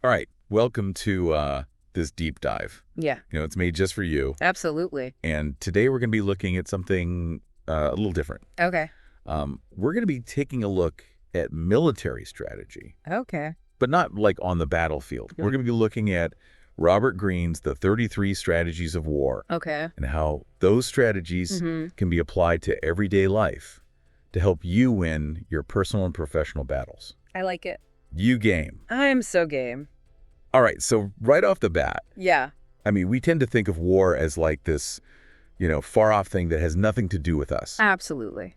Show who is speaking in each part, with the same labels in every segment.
Speaker 1: All right, welcome to this deep dive.
Speaker 2: Yeah,
Speaker 1: It's made just for you.
Speaker 2: absolutely.
Speaker 1: And today we're going to be looking at something a little different.
Speaker 2: Okay.
Speaker 1: We're going to be taking a look at military strategy,
Speaker 2: Okay.
Speaker 1: but not like on the battlefield. We're going to be looking at Robert Greene's The 33 Strategies of War
Speaker 2: Okay.
Speaker 1: and how those strategies can be applied to everyday life to help you win your personal and professional battles.
Speaker 2: I like it.
Speaker 1: You game.
Speaker 2: I'm so game.
Speaker 1: All right, so right off the bat,
Speaker 2: Yeah.
Speaker 1: I mean, we tend to think of war as like this, far-off thing that has nothing to do with us.
Speaker 2: Absolutely.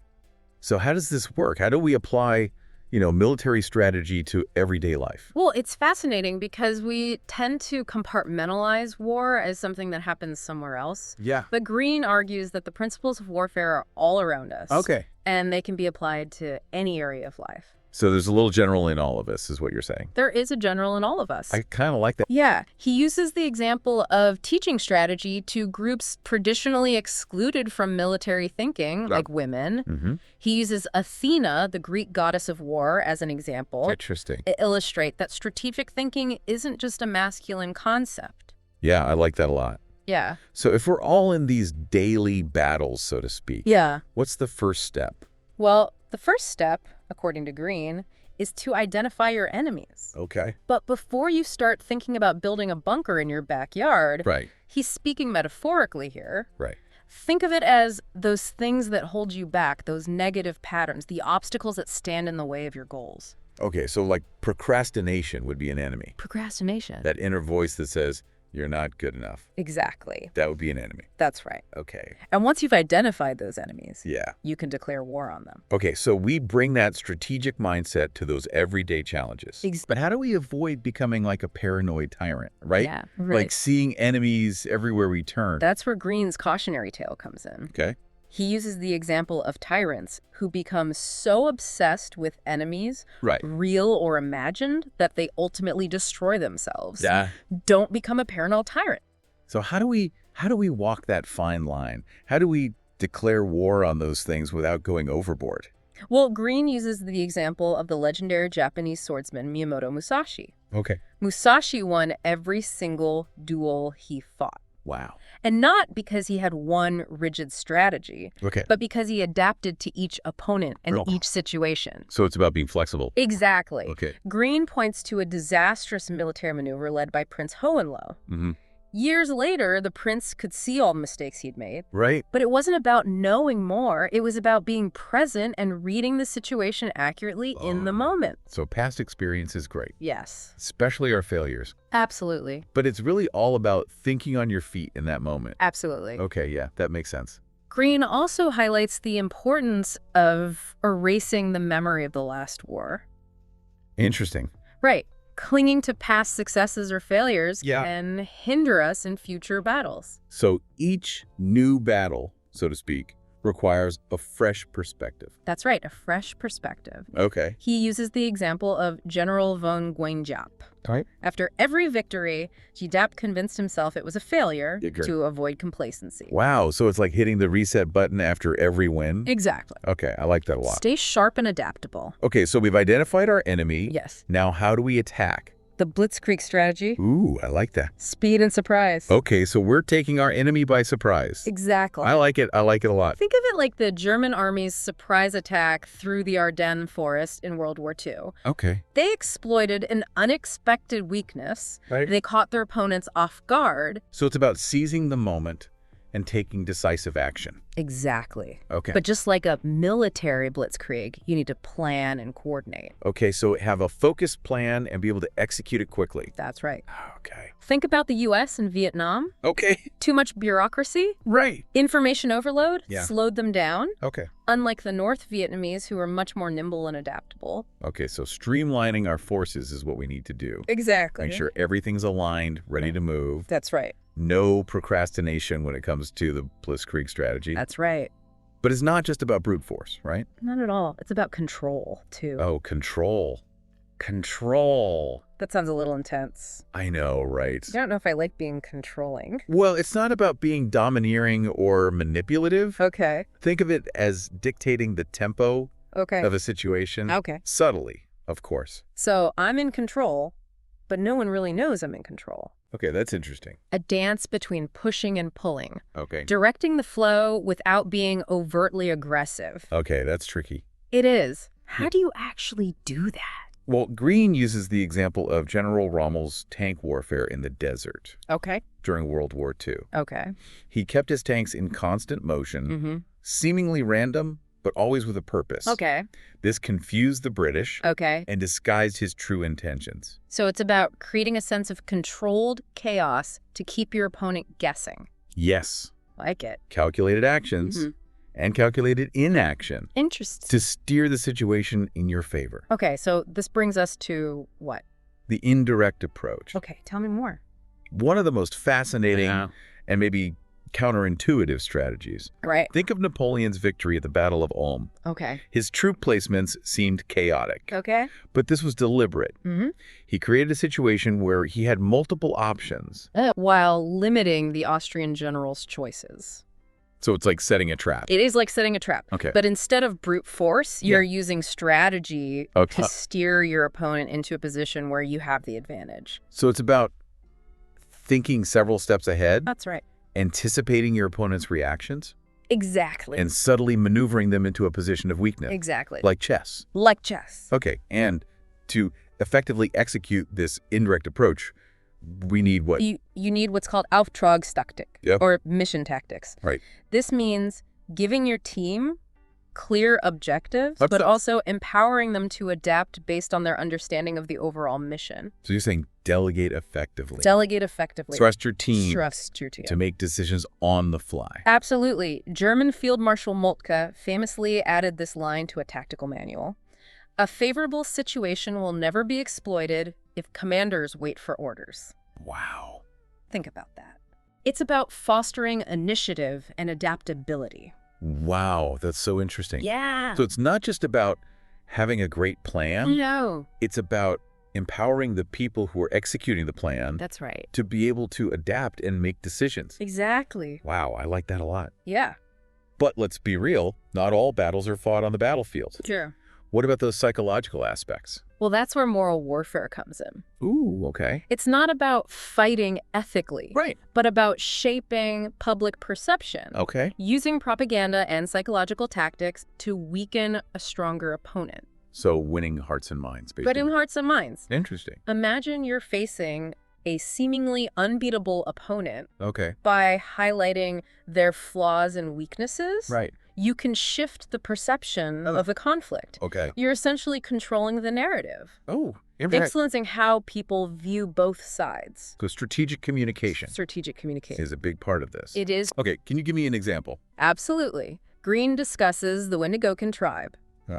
Speaker 1: So how does this work? How do we apply, military strategy to everyday life?
Speaker 2: Well, it's fascinating because we tend to compartmentalize war as something that happens somewhere else.
Speaker 1: Yeah.
Speaker 2: But Green argues that the principles of warfare are all around us.
Speaker 1: Okay.
Speaker 2: And they can be applied to any area of life.
Speaker 1: So there's a little general in all of us, is what you're saying.
Speaker 2: There is a general in all of us.
Speaker 1: I kind of like that.
Speaker 2: Yeah, he uses the example of teaching strategy to groups traditionally excluded from military thinking, like women. He uses Athena, the Greek goddess of war, as an example
Speaker 1: Interesting.
Speaker 2: to illustrate that strategic thinking isn't just a masculine concept.
Speaker 1: Yeah, I like that a lot.
Speaker 2: Yeah.
Speaker 1: So if we're all in these daily battles, so to speak,
Speaker 2: Yeah.
Speaker 1: what's the first step?
Speaker 2: Well, the first step, according to Green, is to identify your enemies.
Speaker 1: Okay.
Speaker 2: But before you start thinking about building a bunker in your backyard,
Speaker 1: Right.
Speaker 2: he's speaking metaphorically here.
Speaker 1: Right.
Speaker 2: Think of it as those things that hold you back, those negative patterns, the obstacles that stand in the way of your goals.
Speaker 1: Okay, so like procrastination would be an enemy.
Speaker 2: Procrastination.
Speaker 1: That inner voice that says, you're not good enough.
Speaker 2: Exactly.
Speaker 1: That would be an enemy.
Speaker 2: That's right.
Speaker 1: Okay.
Speaker 2: And once you've identified those enemies,
Speaker 1: Yeah.
Speaker 2: you can declare war on them.
Speaker 1: Okay, so we bring that strategic mindset to those everyday challenges. But how do we avoid becoming like a paranoid tyrant, right?
Speaker 2: Yeah, right.
Speaker 1: Like seeing enemies everywhere we turn.
Speaker 2: That's where Green's cautionary tale comes in.
Speaker 1: Okay.
Speaker 2: He uses the example of tyrants who become so obsessed with enemies,
Speaker 1: Right.
Speaker 2: real or imagined, that they ultimately destroy themselves.
Speaker 1: Yeah.
Speaker 2: Don't become a paranoid tyrant.
Speaker 1: So how do we walk that fine line? How do we declare war on those things without going overboard?
Speaker 2: Well, Green uses the example of the legendary Japanese swordsman Miyamoto Musashi.
Speaker 1: Okay.
Speaker 2: Musashi won every single duel he fought.
Speaker 1: Wow.
Speaker 2: And not because he had one rigid strategy,
Speaker 1: Okay.
Speaker 2: but because he adapted to each opponent and
Speaker 1: Oh.
Speaker 2: each situation.
Speaker 1: So it's about being flexible.
Speaker 2: Exactly.
Speaker 1: Okay.
Speaker 2: Green points to a disastrous military maneuver led by Prince Hohenlohe.
Speaker 1: Mm-hmm.
Speaker 2: Years later, the prince could see all the mistakes he'd made,
Speaker 1: Right.
Speaker 2: but it wasn't about knowing more. It was about being present and reading the situation accurately in the moment.
Speaker 1: So past experience is great,
Speaker 2: Yes,
Speaker 1: especially our failures.
Speaker 2: absolutely.
Speaker 1: But it's really all about thinking on your feet in that moment.
Speaker 2: Absolutely.
Speaker 1: Okay, yeah, that makes sense.
Speaker 2: Green also highlights the importance of erasing the memory of the last war.
Speaker 1: Interesting.
Speaker 2: Right. Clinging to past successes or failures
Speaker 1: Yeah.
Speaker 2: can hinder us in future battles.
Speaker 1: So each new battle, so to speak, requires a fresh perspective.
Speaker 2: That's right, a fresh perspective.
Speaker 1: Okay.
Speaker 2: He uses the example of General von Guenjap.
Speaker 1: All right.
Speaker 2: After every victory, Jidap convinced himself it was a failure
Speaker 1: Yeah, great.
Speaker 2: to avoid complacency.
Speaker 1: Wow, so it's like hitting the reset button after every win?
Speaker 2: Exactly.
Speaker 1: Okay, I like that a lot.
Speaker 2: Stay sharp and adaptable.
Speaker 1: Okay, so we've identified our enemy.
Speaker 2: Yes.
Speaker 1: Now how do we attack?
Speaker 2: The Blitzkrieg strategy,
Speaker 1: Ooh, I like that.
Speaker 2: speed and surprise.
Speaker 1: Okay, so we're taking our enemy by surprise.
Speaker 2: Exactly.
Speaker 1: I like it. I like it a lot.
Speaker 2: Think of it like the German army's surprise attack through the Ardennes forest in World War II.
Speaker 1: Okay.
Speaker 2: They exploited an unexpected weakness.
Speaker 1: Right.
Speaker 2: They caught their opponents off guard.
Speaker 1: So it's about seizing the moment and taking decisive action.
Speaker 2: Exactly.
Speaker 1: Okay.
Speaker 2: But just like a military blitzkrieg, you need to plan and coordinate.
Speaker 1: Okay, so have a focused plan and be able to execute it quickly.
Speaker 2: That's right.
Speaker 1: Okay.
Speaker 2: Think about the U.S. and Vietnam.
Speaker 1: Okay.
Speaker 2: Too much bureaucracy,
Speaker 1: Right.
Speaker 2: information overload
Speaker 1: Yeah.
Speaker 2: slowed them down,
Speaker 1: Okay.
Speaker 2: unlike the North Vietnamese, who were much more nimble and adaptable.
Speaker 1: Okay, so streamlining our forces is what we need to do.
Speaker 2: Exactly.
Speaker 1: Make sure everything's aligned, ready to move.
Speaker 2: That's right.
Speaker 1: No procrastination when it comes to the Blitzkrieg strategy.
Speaker 2: That's right.
Speaker 1: But it's not just about brute force, right?
Speaker 2: Not at all. It's about control, too.
Speaker 1: Oh, control. Control.
Speaker 2: That sounds a little intense.
Speaker 1: I know, right?
Speaker 2: I don't know if I like being controlling.
Speaker 1: Well, it's not about being domineering or manipulative.
Speaker 2: Okay.
Speaker 1: Think of it as dictating the tempo
Speaker 2: Okay.
Speaker 1: of a situation.
Speaker 2: Okay.
Speaker 1: Subtly, of course.
Speaker 2: So I'm in control, but no one really knows I'm in control.
Speaker 1: Okay, that's interesting.
Speaker 2: A dance between pushing and pulling.
Speaker 1: Okay.
Speaker 2: Directing the flow without being overtly aggressive.
Speaker 1: Okay, that's tricky.
Speaker 2: It is. How do you actually do that?
Speaker 1: Well, Green uses the example of General Rommel's tank warfare in the desert
Speaker 2: Okay.
Speaker 1: during World War II.
Speaker 2: Okay.
Speaker 1: He kept his tanks in constant motion, seemingly random, but always with a purpose.
Speaker 2: Okay.
Speaker 1: This confused the British
Speaker 2: Okay.
Speaker 1: and disguised his true intentions.
Speaker 2: So it's about creating a sense of controlled chaos to keep your opponent guessing.
Speaker 1: Yes.
Speaker 2: Like it.
Speaker 1: Calculated actions and calculated inaction
Speaker 2: Interesting.
Speaker 1: to steer the situation in your favor.
Speaker 2: Okay, so this brings us to what?
Speaker 1: The indirect approach.
Speaker 2: Okay, tell me more.
Speaker 1: One of the most fascinating and maybe counterintuitive strategies.
Speaker 2: Right.
Speaker 1: Think of Napoleon's victory at the Battle of Ulm.
Speaker 2: Okay.
Speaker 1: His troop placements seemed chaotic,
Speaker 2: Okay.
Speaker 1: but this was deliberate. He created a situation where he had multiple options.
Speaker 2: While limiting the Austrian general's choices.
Speaker 1: So it's like setting a trap.
Speaker 2: It is like setting a trap.
Speaker 1: Okay.
Speaker 2: But instead of brute force, you're using strategy to steer your opponent into a position where you have the advantage.
Speaker 1: So it's about thinking several steps ahead,
Speaker 2: That's right.
Speaker 1: anticipating your opponent's reactions,
Speaker 2: Exactly.
Speaker 1: and subtly maneuvering them into a position of weakness.
Speaker 2: Exactly.
Speaker 1: Like chess.
Speaker 2: Like chess.
Speaker 1: Okay, and to effectively execute this indirect approach, we need what?
Speaker 2: You need what's called Auftragstaktik, or mission tactics.
Speaker 1: Right.
Speaker 2: This means giving your team clear objectives,
Speaker 1: That's
Speaker 2: but
Speaker 1: a-
Speaker 2: also empowering them to adapt based on their understanding of the overall mission.
Speaker 1: So you're saying delegate effectively.
Speaker 2: Delegate effectively.
Speaker 1: Trust your team
Speaker 2: Trust your team.
Speaker 1: to make decisions on the fly.
Speaker 2: Absolutely. German Field Marshal Moltke famously added this line to a tactical manual. A favorable situation will never be exploited if commanders wait for orders.
Speaker 1: Wow.
Speaker 2: Think about that. It's about fostering initiative and adaptability.
Speaker 1: Wow, that's so interesting.
Speaker 2: Yeah.
Speaker 1: So it's not just about having a great plan.
Speaker 2: No.
Speaker 1: It's about empowering the people who are executing the plan
Speaker 2: That's right.
Speaker 1: to be able to adapt and make decisions.
Speaker 2: Exactly.
Speaker 1: Wow, I like that a lot.
Speaker 2: Yeah.
Speaker 1: But let's be real, not all battles are fought on the battlefield.
Speaker 2: Sure.
Speaker 1: What about those psychological aspects?
Speaker 2: Well, that's where moral warfare comes in.
Speaker 1: Ooh, okay.
Speaker 2: It's not about fighting ethically,
Speaker 1: Right.
Speaker 2: but about shaping public perception.
Speaker 1: Okay.
Speaker 2: Using propaganda and psychological tactics to weaken a stronger opponent.
Speaker 1: So winning hearts and minds, basically.
Speaker 2: But in hearts and minds.
Speaker 1: Interesting.
Speaker 2: Imagine you're facing a seemingly unbeatable opponent
Speaker 1: Okay.
Speaker 2: by highlighting their flaws and weaknesses.
Speaker 1: Right.
Speaker 2: You can shift the perception of the conflict.
Speaker 1: Okay.
Speaker 2: You're essentially controlling the narrative,
Speaker 1: Oh,
Speaker 2: influencing how people view both sides.
Speaker 1: So strategic communication
Speaker 2: Strategic communication.
Speaker 1: is a big part of this.
Speaker 2: It is.
Speaker 1: Okay, can you give me an example?
Speaker 2: Absolutely. Green discusses the Wendigokan tribe,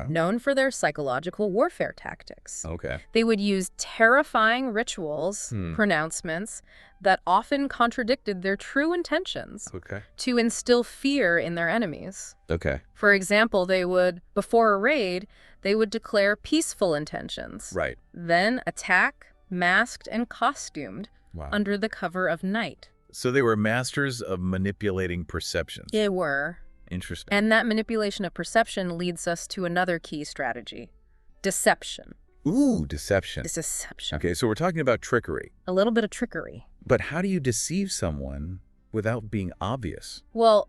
Speaker 2: known for their psychological warfare tactics.
Speaker 1: Okay.
Speaker 2: They would use terrifying rituals, pronouncements, that often contradicted their true intentions
Speaker 1: Okay.
Speaker 2: to instill fear in their enemies.
Speaker 1: Okay.
Speaker 2: For example, they would, before a raid, they would declare peaceful intentions.
Speaker 1: Right.
Speaker 2: Then attack, masked and costumed,
Speaker 1: Wow.
Speaker 2: under the cover of night.
Speaker 1: So they were masters of manipulating perceptions.
Speaker 2: They were.
Speaker 1: Interesting.
Speaker 2: And that manipulation of perception leads us to another key strategy. Deception.
Speaker 1: Ooh, deception.
Speaker 2: Deception.
Speaker 1: Okay, so we're talking about trickery.
Speaker 2: A little bit of trickery.
Speaker 1: But how do you deceive someone without being obvious?
Speaker 2: Well,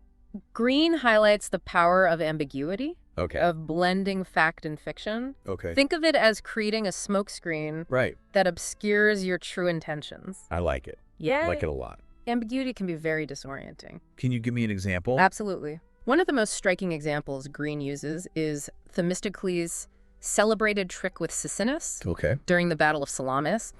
Speaker 2: Green highlights the power of ambiguity,
Speaker 1: Okay.
Speaker 2: of blending fact and fiction.
Speaker 1: Okay.
Speaker 2: Think of it as creating a smokescreen
Speaker 1: Right.
Speaker 2: that obscures your true intentions.
Speaker 1: I like it.
Speaker 2: Yeah.
Speaker 1: I like it a lot.
Speaker 2: Ambiguity can be very disorienting.
Speaker 1: Can you give me an example?
Speaker 2: Absolutely. One of the most striking examples Green uses is Themistocles' celebrated trick with Sisinus
Speaker 1: Okay.
Speaker 2: during the Battle of Salamis.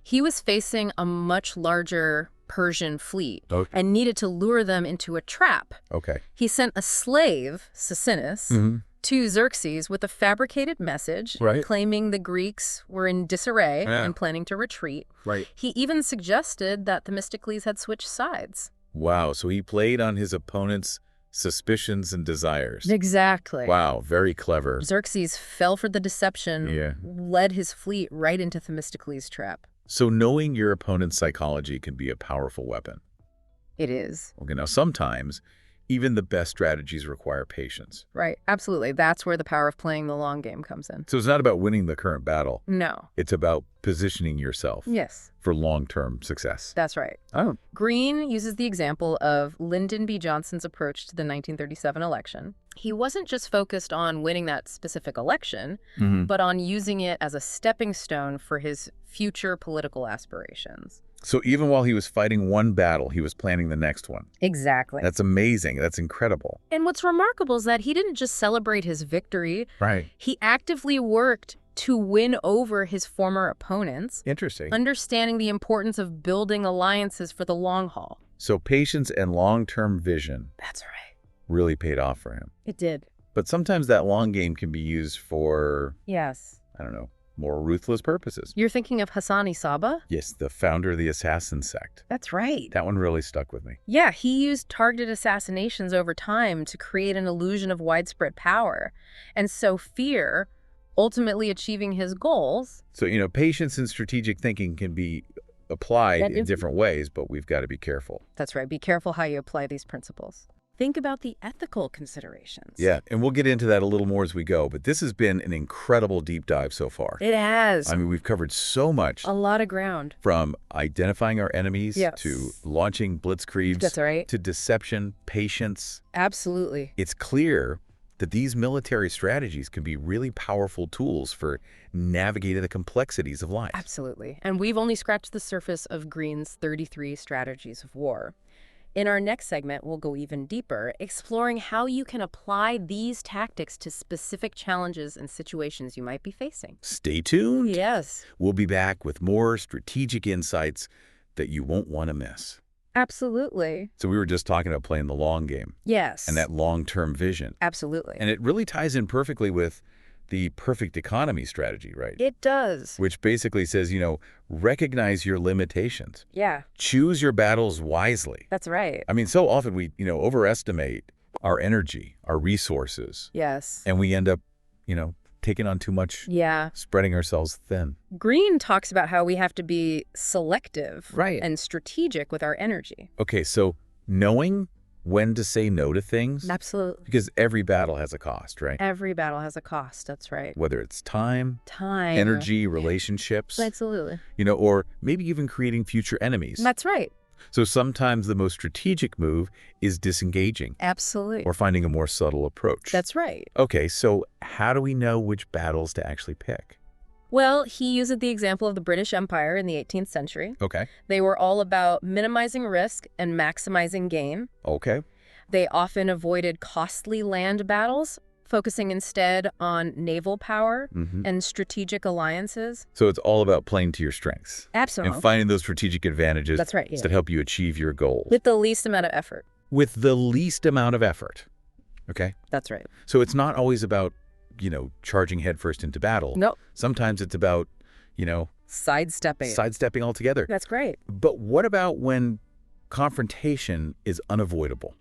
Speaker 2: He was facing a much larger Persian fleet and needed to lure them into a trap.
Speaker 1: Okay.
Speaker 2: He sent a slave, Sisinus, to Xerxes with a fabricated message claiming the Greeks were in disarray and planning to retreat.
Speaker 1: Right.
Speaker 2: He even suggested that Themistocles had switched sides.
Speaker 1: Wow, so he played on his opponent's suspicions and desires.
Speaker 2: Exactly.
Speaker 1: Wow, very clever.
Speaker 2: Xerxes fell for the deception, led his fleet right into Themistocles' trap.
Speaker 1: So knowing your opponent's psychology can be a powerful weapon.
Speaker 2: It is.
Speaker 1: Okay, now sometimes Even the best strategies require patience.
Speaker 2: Right. Absolutely. That's where the power of playing the long game comes in.
Speaker 1: So it's not about winning the current battle.
Speaker 2: No.
Speaker 1: It's about positioning yourself
Speaker 2: Yes.
Speaker 1: for long-term success.
Speaker 2: That's right.
Speaker 1: Oh.
Speaker 2: Green uses the example of Lyndon B. Johnson's approach to the 1937 election. He wasn't just focused on winning that specific election, but on using it as a stepping stone for his future political aspirations.
Speaker 1: So even while he was fighting one battle, he was planning the next one.
Speaker 2: Exactly.
Speaker 1: That's amazing. That's incredible.
Speaker 2: And what's remarkable is that he didn't just celebrate his victory.
Speaker 1: Right.
Speaker 2: He actively worked to win over his former opponents,
Speaker 1: Interesting.
Speaker 2: understanding the importance of building alliances for the long haul.
Speaker 1: So patience and long-term vision
Speaker 2: That's right.
Speaker 1: really paid off for him.
Speaker 2: It did.
Speaker 1: But sometimes that long game can be used for,
Speaker 2: Yes.
Speaker 1: I don't know, more ruthless purposes.
Speaker 2: You're thinking of Hassani Saba?
Speaker 1: Yes, the founder of the assassin sect.
Speaker 2: That's right.
Speaker 1: That one really stuck with me.
Speaker 2: Yeah, he used targeted assassinations over time to create an illusion of widespread power, and sow fear, ultimately achieving his goals.
Speaker 1: So, patience and strategic thinking can be applied in different ways, but we've got to be careful.
Speaker 2: That's right. Be careful how you apply these principles. Think about the ethical considerations.
Speaker 1: Yeah, and we'll get into that a little more as we go, but this has been an incredible deep dive so far.
Speaker 2: It has.
Speaker 1: I mean, we've covered so much.
Speaker 2: A lot of ground.
Speaker 1: From identifying our enemies to launching blitzkriegs.
Speaker 2: That's right.
Speaker 1: To deception, patience.
Speaker 2: Absolutely.
Speaker 1: It's clear that these military strategies can be really powerful tools for navigating the complexities of life.
Speaker 2: Absolutely. And we've only scratched the surface of Green's 33 strategies of war. In our next segment, we'll go even deeper, exploring how you can apply these tactics to specific challenges and situations you might be facing.
Speaker 1: Stay tuned.
Speaker 2: Yes.
Speaker 1: We'll be back with more strategic insights that you won't want to miss.
Speaker 2: Absolutely.
Speaker 1: So we were just talking about playing the long game.
Speaker 2: Yes.
Speaker 1: And that long-term vision.
Speaker 2: Absolutely.
Speaker 1: And it really ties in perfectly with the perfect economy strategy, right?
Speaker 2: It does.
Speaker 1: Which basically says, recognize your limitations.
Speaker 2: Yeah.
Speaker 1: Choose your battles wisely.
Speaker 2: That's right.
Speaker 1: I mean, so often we, overestimate our energy, our resources.
Speaker 2: Yes.
Speaker 1: And we end up, taking on too much.
Speaker 2: Yeah.
Speaker 1: Spreading ourselves thin.
Speaker 2: Green talks about how we have to be selective and strategic with our energy.
Speaker 1: Okay, so knowing when to say no to things.
Speaker 2: Absolutely.
Speaker 1: Because every battle has a cost, right?
Speaker 2: Every battle has a cost. That's right.
Speaker 1: Whether it's time, energy, relationships.
Speaker 2: Absolutely.
Speaker 1: Or maybe even creating future enemies.
Speaker 2: That's right.
Speaker 1: So sometimes the most strategic move is disengaging.
Speaker 2: Absolutely.
Speaker 1: Or finding a more subtle approach.
Speaker 2: That's right.
Speaker 1: Okay, so how do we know which battles to actually pick?
Speaker 2: Well, he uses the example of the British Empire in the 18th century.
Speaker 1: Okay.
Speaker 2: They were all about minimizing risk and maximizing gain.
Speaker 1: Okay.
Speaker 2: They often avoided costly land battles, focusing instead on naval power and strategic alliances.
Speaker 1: So it's all about playing to your strengths.
Speaker 2: Absolutely.
Speaker 1: And finding those strategic advantages.
Speaker 2: That's right,
Speaker 1: that help you achieve your goals.
Speaker 2: With the least amount of effort.
Speaker 1: With the least amount of effort. Okay?
Speaker 2: That's right.
Speaker 1: So it's not always about, charging headfirst into battle.
Speaker 2: Nope.
Speaker 1: Sometimes it's about, sidestepping altogether.
Speaker 2: That's great.
Speaker 1: But what about when confrontation is unavoidable?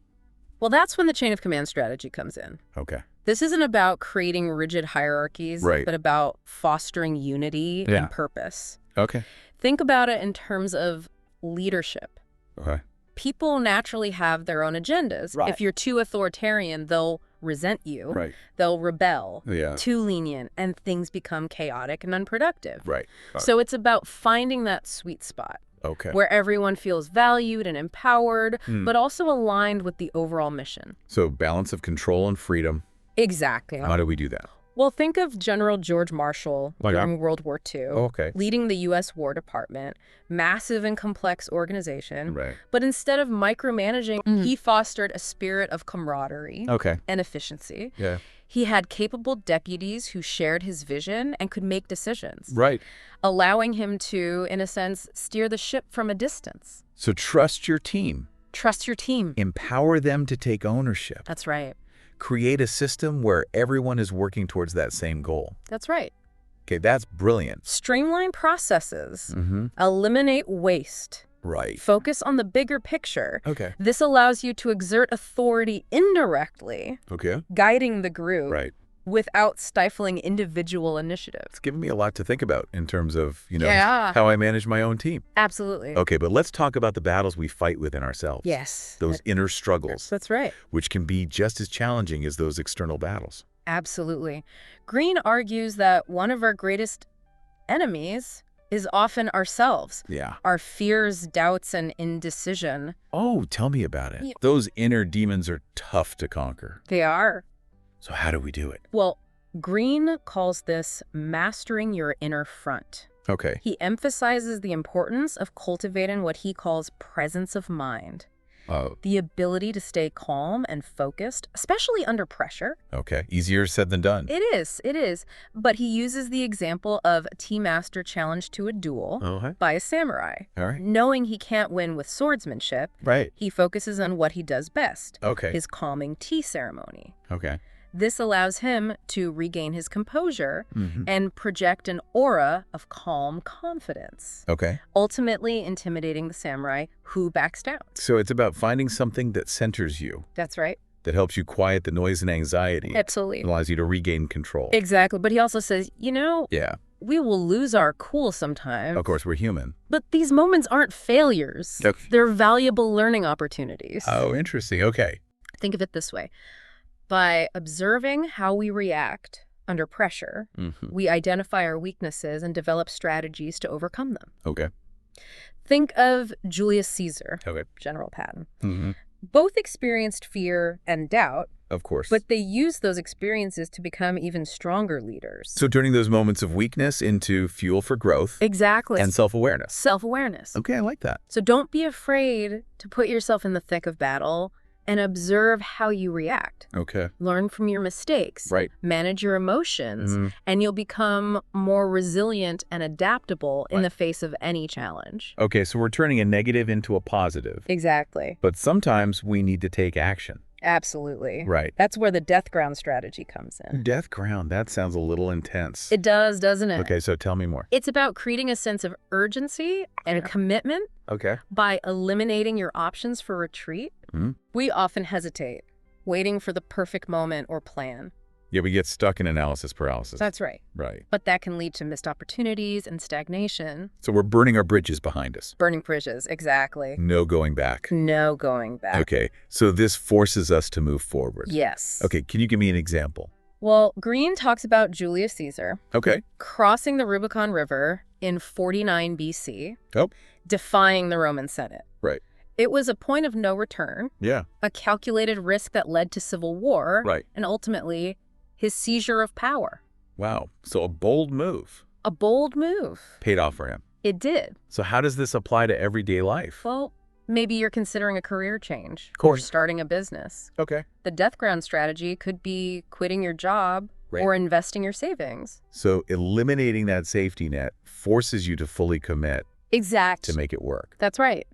Speaker 2: Well, that's when the chain of command strategy comes in.
Speaker 1: Okay.
Speaker 2: This isn't about creating rigid hierarchies, but about fostering unity and purpose.
Speaker 1: Okay.
Speaker 2: Think about it in terms of leadership.
Speaker 1: Okay.
Speaker 2: People naturally have their own agendas.
Speaker 1: Right.
Speaker 2: If you're too authoritarian, they'll resent you.
Speaker 1: Right.
Speaker 2: They'll rebel.
Speaker 1: Yeah.
Speaker 2: Too lenient, and things become chaotic and unproductive.
Speaker 1: Right.
Speaker 2: So it's about finding that sweet spot.
Speaker 1: Okay.
Speaker 2: Where everyone feels valued and empowered, but also aligned with the overall mission.
Speaker 1: So balance of control and freedom.
Speaker 2: Exactly.
Speaker 1: How do we do that?
Speaker 2: Well, think of General George Marshall during World War II, leading the U.S. War Department, massive and complex organization.
Speaker 1: Right.
Speaker 2: But instead of micromanaging, he fostered a spirit of camaraderie and efficiency.
Speaker 1: Yeah.
Speaker 2: He had capable deputies who shared his vision and could make decisions.
Speaker 1: Right.
Speaker 2: Allowing him to, in a sense, steer the ship from a distance.
Speaker 1: So trust your team.
Speaker 2: Trust your team.
Speaker 1: Empower them to take ownership.
Speaker 2: That's right.
Speaker 1: Create a system where everyone is working towards that same goal.
Speaker 2: That's right.
Speaker 1: Okay, that's brilliant.
Speaker 2: Streamline processes. Eliminate waste.
Speaker 1: Right.
Speaker 2: Focus on the bigger picture.
Speaker 1: Okay.
Speaker 2: This allows you to exert authority indirectly,
Speaker 1: Okay.
Speaker 2: guiding the group, without stifling individual initiative.
Speaker 1: It's given me a lot to think about in terms of,
Speaker 2: Yeah.
Speaker 1: how I manage my own team.
Speaker 2: Absolutely.
Speaker 1: Okay, but let's talk about the battles we fight within ourselves.
Speaker 2: Yes.
Speaker 1: Those inner struggles.
Speaker 2: That's right.
Speaker 1: Which can be just as challenging as those external battles.
Speaker 2: Absolutely. Green argues that one of our greatest enemies is often ourselves.
Speaker 1: Yeah.
Speaker 2: Our fears, doubts, and indecision.
Speaker 1: Oh, tell me about it. Those inner demons are tough to conquer.
Speaker 2: They are.
Speaker 1: So how do we do it?
Speaker 2: Well, Green calls this mastering your inner front.
Speaker 1: Okay.
Speaker 2: He emphasizes the importance of cultivating what he calls presence of mind. The ability to stay calm and focused, especially under pressure.
Speaker 1: Okay. Easier said than done.
Speaker 2: It is. But he uses the example of a tea master challenged to a duel by a samurai.
Speaker 1: All right.
Speaker 2: Knowing he can't win with swordsmanship,
Speaker 1: Right.
Speaker 2: he focuses on what he does best.
Speaker 1: Okay.
Speaker 2: His calming tea ceremony.
Speaker 1: Okay.
Speaker 2: This allows him to regain his composure and project an aura of calm confidence,
Speaker 1: Okay.
Speaker 2: ultimately intimidating the samurai who backs down.
Speaker 1: So it's about finding something that centers you,
Speaker 2: That's right.
Speaker 1: that helps you quiet the noise and anxiety.
Speaker 2: Absolutely.
Speaker 1: And allows you to regain control.
Speaker 2: Exactly. But he also says,
Speaker 1: Yeah.
Speaker 2: we will lose our cool sometimes.
Speaker 1: Of course, we're human.
Speaker 2: But these moments aren't failures.
Speaker 1: Okay.
Speaker 2: They're valuable learning opportunities.
Speaker 1: Oh, interesting. Okay.
Speaker 2: Think of it this way. By observing how we react under pressure, we identify our weaknesses and develop strategies to overcome them.
Speaker 1: Okay.
Speaker 2: Think of Julius Caesar,
Speaker 1: Okay.
Speaker 2: General Patton.
Speaker 1: Mm-hmm.
Speaker 2: Both experienced fear and doubt,
Speaker 1: Of course.
Speaker 2: but they used those experiences to become even stronger leaders.
Speaker 1: So turning those moments of weakness into fuel for growth
Speaker 2: Exactly.
Speaker 1: and self-awareness.
Speaker 2: Self-awareness.
Speaker 1: Okay, I like that.
Speaker 2: So don't be afraid to put yourself in the thick of battle and observe how you react.
Speaker 1: Okay.
Speaker 2: Learn from your mistakes.
Speaker 1: Right.
Speaker 2: Manage your emotions, and you'll become more resilient and adaptable in the face of any challenge.
Speaker 1: Okay, so we're turning a negative into a positive.
Speaker 2: Exactly.
Speaker 1: But sometimes we need to take action.
Speaker 2: Absolutely.
Speaker 1: Right.
Speaker 2: That's where the death ground strategy comes in.
Speaker 1: Death ground, that sounds a little intense.
Speaker 2: It does, doesn't it?
Speaker 1: Okay, so tell me more.
Speaker 2: It's about creating a sense of urgency and a commitment
Speaker 1: Okay.
Speaker 2: by eliminating your options for retreat. We often hesitate, waiting for the perfect moment or plan.
Speaker 1: Yeah, we get stuck in analysis paralysis.
Speaker 2: That's right.
Speaker 1: Right.
Speaker 2: But that can lead to missed opportunities and stagnation.
Speaker 1: So we're burning our bridges behind us.
Speaker 2: Burning bridges, exactly.
Speaker 1: No going back.
Speaker 2: No going back.
Speaker 1: Okay, so this forces us to move forward.
Speaker 2: Yes.
Speaker 1: Okay, can you give me an example?
Speaker 2: Well, Green talks about Julius Caesar
Speaker 1: Okay.
Speaker 2: crossing the Rubicon River in 49 BC,
Speaker 1: Oh.
Speaker 2: defying the Roman Senate.
Speaker 1: Right.
Speaker 2: It was a point of no return,
Speaker 1: Yeah.
Speaker 2: a calculated risk that led to civil war,
Speaker 1: Right.
Speaker 2: and ultimately his seizure of power.
Speaker 1: Wow. So a bold move
Speaker 2: A bold move.
Speaker 1: paid off for him.
Speaker 2: It did.
Speaker 1: So how does this apply to everyday life?
Speaker 2: Well, maybe you're considering a career change.
Speaker 1: Of course.
Speaker 2: Or starting a business.
Speaker 1: Okay.
Speaker 2: The death ground strategy could be quitting your job
Speaker 1: Right.
Speaker 2: or investing your savings.
Speaker 1: So eliminating that safety net forces you to fully commit
Speaker 2: Exactly.
Speaker 1: to make it work.
Speaker 2: That's right.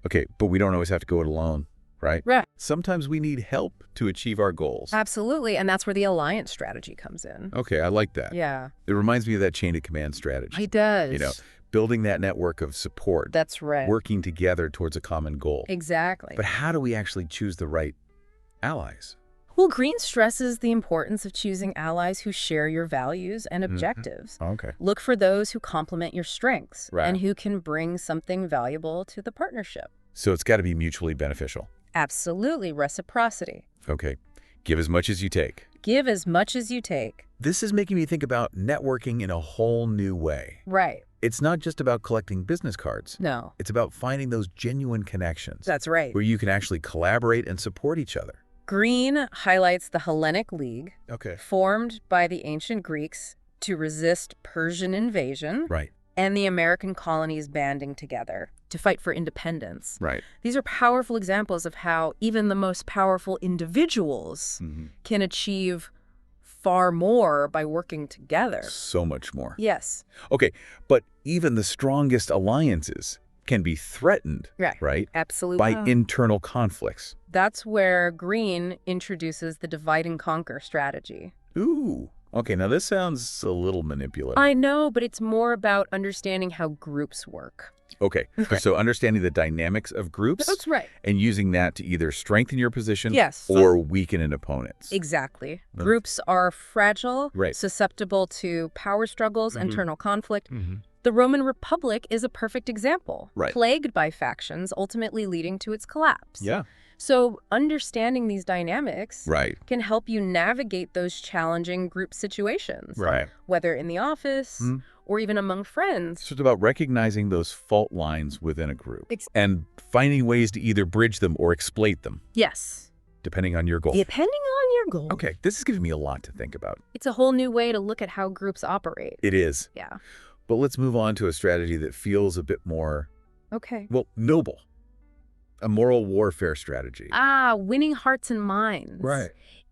Speaker 1: Okay, but we don't always have to go it alone, right?
Speaker 2: Right.
Speaker 1: Sometimes we need help to achieve our goals.
Speaker 2: Absolutely. And that's where the alliance strategy comes in.
Speaker 1: Okay, I like that.
Speaker 2: Yeah.
Speaker 1: It reminds me of that chain of command strategy.
Speaker 2: It does.
Speaker 1: You know, building that network of support.
Speaker 2: That's right.
Speaker 1: Working together towards a common goal.
Speaker 2: Exactly.
Speaker 1: But how do we actually choose the right allies?
Speaker 2: Well, Green stresses the importance of choosing allies who share your values and objectives.
Speaker 1: Okay.
Speaker 2: Look for those who complement your strengths
Speaker 1: Right.
Speaker 2: and who can bring something valuable to the partnership.
Speaker 1: So it's got to be mutually beneficial.
Speaker 2: Absolutely. Reciprocity.
Speaker 1: Okay. Give as much as you take.
Speaker 2: Give as much as you take.
Speaker 1: This is making me think about networking in a whole new way.
Speaker 2: Right.
Speaker 1: It's not just about collecting business cards.
Speaker 2: No.
Speaker 1: It's about finding those genuine connections
Speaker 2: That's right.
Speaker 1: where you can actually collaborate and support each other.
Speaker 2: Green highlights the Hellenic League,
Speaker 1: Okay.
Speaker 2: formed by the ancient Greeks to resist Persian invasion,
Speaker 1: Right.
Speaker 2: and the American colonies banding together to fight for independence.
Speaker 1: Right.
Speaker 2: These are powerful examples of how even the most powerful individuals can achieve far more by working together.
Speaker 1: So much more.
Speaker 2: Yes.
Speaker 1: Okay, but even the strongest alliances can be threatened, right?
Speaker 2: Absolutely.
Speaker 1: By internal conflicts.
Speaker 2: That's where Green introduces the divide and conquer strategy.
Speaker 1: Ooh. Okay, now this sounds a little manipulative.
Speaker 2: I know, but it's more about understanding how groups work.
Speaker 1: Okay, so understanding the dynamics of groups.
Speaker 2: That's right.
Speaker 1: And using that to either strengthen your position
Speaker 2: Yes.
Speaker 1: or weaken an opponent's.
Speaker 2: Exactly. Groups are fragile,
Speaker 1: Right.
Speaker 2: susceptible to power struggles, internal conflict.
Speaker 1: Mm-hmm.
Speaker 2: The Roman Republic is a perfect example,
Speaker 1: Right.
Speaker 2: plagued by factions, ultimately leading to its collapse.
Speaker 1: Yeah.
Speaker 2: So understanding these dynamics
Speaker 1: Right.
Speaker 2: can help you navigate those challenging group situations,
Speaker 1: Right.
Speaker 2: whether in the office or even among friends.
Speaker 1: So it's about recognizing those fault lines within a group and finding ways to either bridge them or exploit them,
Speaker 2: Yes.
Speaker 1: depending on your goal.
Speaker 2: Depending on your goal.
Speaker 1: Okay, this is giving me a lot to think about.
Speaker 2: It's a whole new way to look at how groups operate.
Speaker 1: It is.
Speaker 2: Yeah.
Speaker 1: But let's move on to a strategy that feels a bit more,
Speaker 2: Okay.
Speaker 1: well, noble. A moral warfare strategy.
Speaker 2: Winning hearts and minds.
Speaker 1: Right.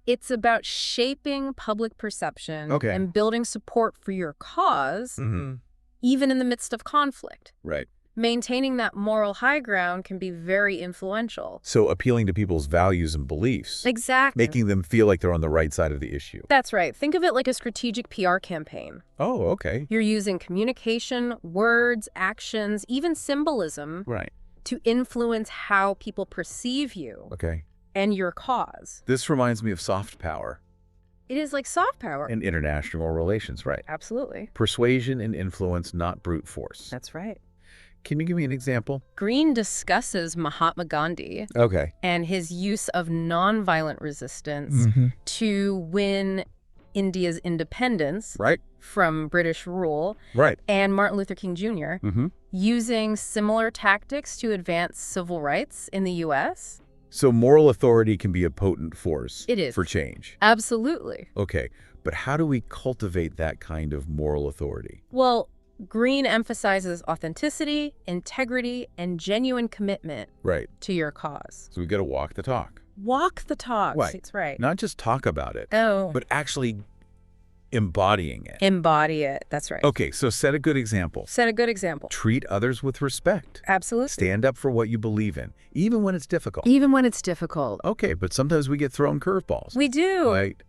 Speaker 2: It's about shaping public perception
Speaker 1: Okay.
Speaker 2: and building support for your cause,
Speaker 1: Mm-hmm.
Speaker 2: even in the midst of conflict.
Speaker 1: Right.
Speaker 2: Maintaining that moral high ground can be very influential.
Speaker 1: So appealing to people's values and beliefs.
Speaker 2: Exactly.
Speaker 1: Making them feel like they're on the right side of the issue.
Speaker 2: That's right. Think of it like a strategic PR campaign.
Speaker 1: Oh, okay.
Speaker 2: You're using communication, words, actions, even symbolism
Speaker 1: Right.
Speaker 2: to influence how people perceive you
Speaker 1: Okay.
Speaker 2: and your cause.
Speaker 1: This reminds me of soft power
Speaker 2: It is like soft power.
Speaker 1: and international relations, right?
Speaker 2: Absolutely.
Speaker 1: Persuasion and influence, not brute force.
Speaker 2: That's right.
Speaker 1: Can you give me an example?
Speaker 2: Green discusses Mahatma Gandhi
Speaker 1: Okay.
Speaker 2: and his use of nonviolent resistance to win India's independence
Speaker 1: Right.
Speaker 2: from British rule,
Speaker 1: Right.
Speaker 2: and Martin Luther King Jr.
Speaker 1: Mm-hmm.
Speaker 2: using similar tactics to advance civil rights in the U.S.
Speaker 1: So moral authority can be a potent force.
Speaker 2: It is.
Speaker 1: For change.
Speaker 2: Absolutely.
Speaker 1: Okay. But how do we cultivate that kind of moral authority?
Speaker 2: Well, Green emphasizes authenticity, integrity, and genuine commitment
Speaker 1: Right.
Speaker 2: to your cause.
Speaker 1: So we got to walk the talk.
Speaker 2: Walk the talk.
Speaker 1: Right.
Speaker 2: That's right.
Speaker 1: Not just talk about it,
Speaker 2: Oh.
Speaker 1: but actually embodying it.
Speaker 2: Embody it. That's right.
Speaker 1: Okay, so set a good example.
Speaker 2: Set a good example.
Speaker 1: Treat others with respect.
Speaker 2: Absolutely.
Speaker 1: Stand up for what you believe in, even when it's difficult.
Speaker 2: Even when it's difficult.
Speaker 1: Okay, but sometimes we get thrown curveballs.
Speaker 2: We do.
Speaker 1: Right.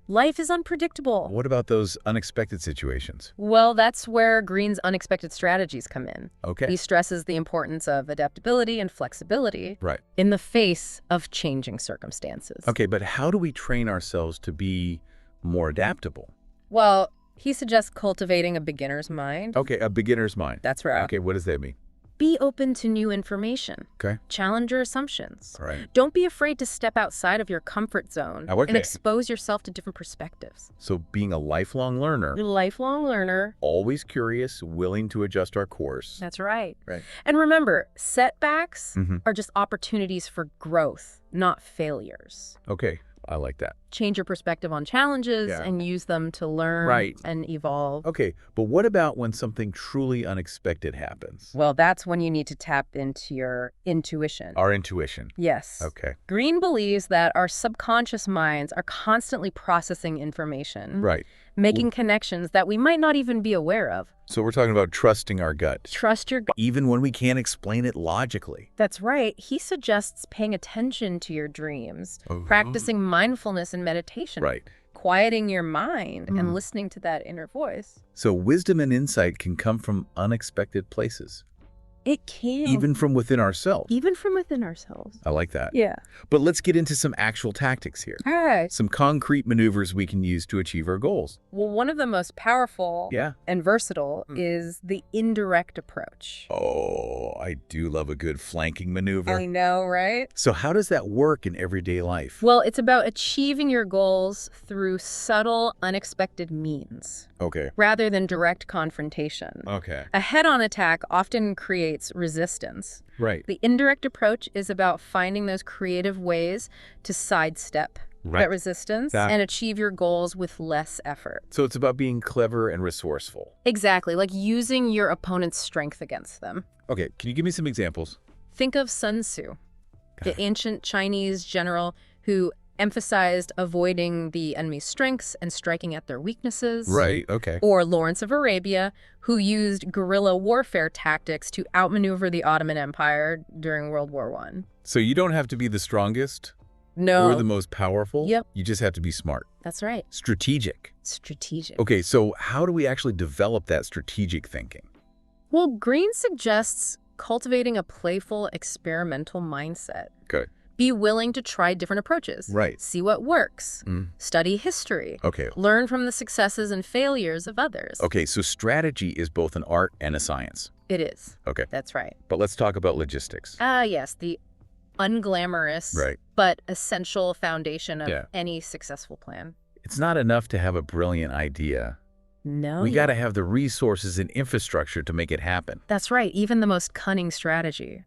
Speaker 2: Life is unpredictable.
Speaker 1: What about those unexpected situations?
Speaker 2: Well, that's where Green's unexpected strategies come in.
Speaker 1: Okay.
Speaker 2: He stresses the importance of adaptability and flexibility
Speaker 1: Right.
Speaker 2: in the face of changing circumstances.
Speaker 1: Okay, but how do we train ourselves to be more adaptable?
Speaker 2: Well, he suggests cultivating a beginner's mind.
Speaker 1: Okay, a beginner's mind.
Speaker 2: That's right.
Speaker 1: Okay, what does that mean?
Speaker 2: Be open to new information.
Speaker 1: Okay.
Speaker 2: Challenge your assumptions.
Speaker 1: All right.
Speaker 2: Don't be afraid to step outside of your comfort zone
Speaker 1: Okay.
Speaker 2: and expose yourself to different perspectives.
Speaker 1: So being a lifelong learner,
Speaker 2: You're a lifelong learner.
Speaker 1: always curious, willing to adjust our course.
Speaker 2: That's right.
Speaker 1: Right.
Speaker 2: And remember, setbacks
Speaker 1: Mhm.
Speaker 2: are just opportunities for growth, not failures.
Speaker 1: Okay, I like that.
Speaker 2: Change your perspective on challenges
Speaker 1: Yeah.
Speaker 2: and use them to learn
Speaker 1: Right.
Speaker 2: and evolve.
Speaker 1: Okay, but what about when something truly unexpected happens?
Speaker 2: Well, that's when you need to tap into your intuition.
Speaker 1: Our intuition.
Speaker 2: Yes.
Speaker 1: Okay.
Speaker 2: Green believes that our subconscious minds are constantly processing information,
Speaker 1: Right.
Speaker 2: making connections that we might not even be aware of.
Speaker 1: So we're talking about trusting our gut,
Speaker 2: Trust your gut.
Speaker 1: even when we can't explain it logically.
Speaker 2: That's right. He suggests paying attention to your dreams,
Speaker 1: Oh.
Speaker 2: practicing mindfulness and meditation,
Speaker 1: Right.
Speaker 2: quieting your mind and listening to that inner voice.
Speaker 1: So wisdom and insight can come from unexpected places,
Speaker 2: It can.
Speaker 1: even from within ourselves.
Speaker 2: Even from within ourselves.
Speaker 1: I like that.
Speaker 2: Yeah.
Speaker 1: But let's get into some actual tactics here.
Speaker 2: All right.
Speaker 1: Some concrete maneuvers we can use to achieve our goals.
Speaker 2: Well, one of the most powerful
Speaker 1: Yeah.
Speaker 2: and versatile is the indirect approach.
Speaker 1: Oh, I do love a good flanking maneuver.
Speaker 2: I know, right?
Speaker 1: So how does that work in everyday life?
Speaker 2: Well, it's about achieving your goals through subtle, unexpected means,
Speaker 1: Okay.
Speaker 2: rather than direct confrontation.
Speaker 1: Okay.
Speaker 2: A head-on attack often creates resistance.
Speaker 1: Right.
Speaker 2: The indirect approach is about finding those creative ways to sidestep that resistance and achieve your goals with less effort.
Speaker 1: So it's about being clever and resourceful.
Speaker 2: Exactly, like using your opponent's strength against them.
Speaker 1: Okay, can you give me some examples?
Speaker 2: Think of Sun Tzu, the ancient Chinese general who emphasized avoiding the enemy's strengths and striking at their weaknesses.
Speaker 1: Right, okay.
Speaker 2: Or Lawrence of Arabia, who used guerrilla warfare tactics to outmaneuver the Ottoman Empire during World War I.
Speaker 1: So you don't have to be the strongest
Speaker 2: No.
Speaker 1: or the most powerful.
Speaker 2: Yep.
Speaker 1: You just have to be smart.
Speaker 2: That's right.
Speaker 1: Strategic.
Speaker 2: Strategic.
Speaker 1: Okay, so how do we actually develop that strategic thinking?
Speaker 2: Well, Green suggests cultivating a playful, experimental mindset.
Speaker 1: Okay.
Speaker 2: Be willing to try different approaches.
Speaker 1: Right.
Speaker 2: See what works. Study history.
Speaker 1: Okay.
Speaker 2: Learn from the successes and failures of others.
Speaker 1: Okay, so strategy is both an art and a science.
Speaker 2: It is.
Speaker 1: Okay.
Speaker 2: That's right.
Speaker 1: But let's talk about logistics.
Speaker 2: Yes, the unglamorous but essential foundation of any successful plan.
Speaker 1: It's not enough to have a brilliant idea.
Speaker 2: No.
Speaker 1: We got to have the resources and infrastructure to make it happen.
Speaker 2: That's right. Even the most cunning strategy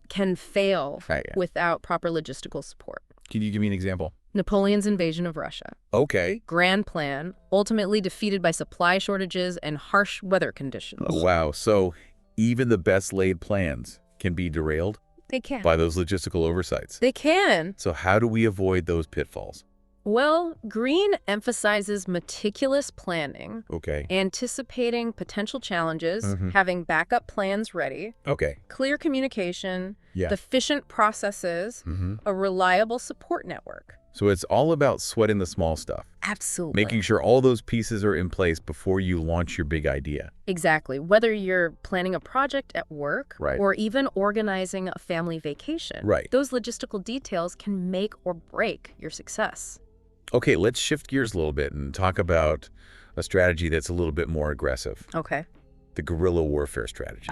Speaker 2: can fail without proper logistical support.
Speaker 1: Can you give me an example?
Speaker 2: Napoleon's invasion of Russia.
Speaker 1: Okay.
Speaker 2: Grand plan, ultimately defeated by supply shortages and harsh weather conditions.
Speaker 1: Oh, wow. So even the best laid plans can be derailed
Speaker 2: They can.
Speaker 1: by those logistical oversights.
Speaker 2: They can.
Speaker 1: So how do we avoid those pitfalls?
Speaker 2: Well, Green emphasizes meticulous planning,
Speaker 1: Okay.
Speaker 2: anticipating potential challenges, having backup plans ready,
Speaker 1: Okay.
Speaker 2: clear communication,
Speaker 1: Yeah.
Speaker 2: efficient processes, a reliable support network.
Speaker 1: So it's all about sweating the small stuff.
Speaker 2: Absolutely.
Speaker 1: Making sure all those pieces are in place before you launch your big idea.
Speaker 2: Exactly. Whether you're planning a project at work or even organizing a family vacation, those logistical details can make or break your success.
Speaker 1: Okay, let's shift gears a little bit and talk about a strategy that's a little bit more aggressive.
Speaker 2: Okay.
Speaker 1: The guerrilla warfare strategy.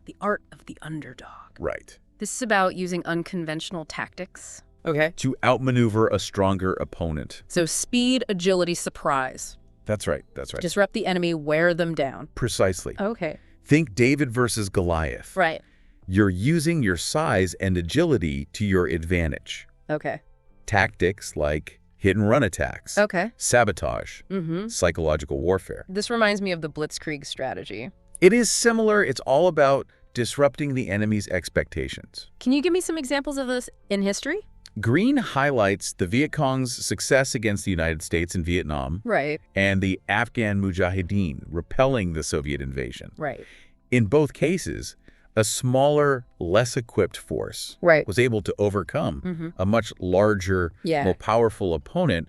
Speaker 2: The art of the underdog.
Speaker 1: Right.
Speaker 2: This is about using unconventional tactics. Okay.
Speaker 1: To outmaneuver a stronger opponent.
Speaker 2: So speed, agility, surprise.
Speaker 1: That's right. That's right.
Speaker 2: Disrupt the enemy, wear them down.
Speaker 1: Precisely.
Speaker 2: Okay.
Speaker 1: Think David versus Goliath.
Speaker 2: Right.
Speaker 1: You're using your size and agility to your advantage.
Speaker 2: Okay.
Speaker 1: Tactics like hit-and-run attacks.
Speaker 2: Okay.
Speaker 1: Sabotage. Psychological warfare.
Speaker 2: This reminds me of the Blitzkrieg strategy.
Speaker 1: It is similar. It's all about disrupting the enemy's expectations.
Speaker 2: Can you give me some examples of this in history?
Speaker 1: Green highlights the Viet Cong's success against the United States in Vietnam.
Speaker 2: Right.
Speaker 1: And the Afghan Mujahideen repelling the Soviet invasion.
Speaker 2: Right.
Speaker 1: In both cases, a smaller, less equipped force was able to overcome a much larger, more powerful opponent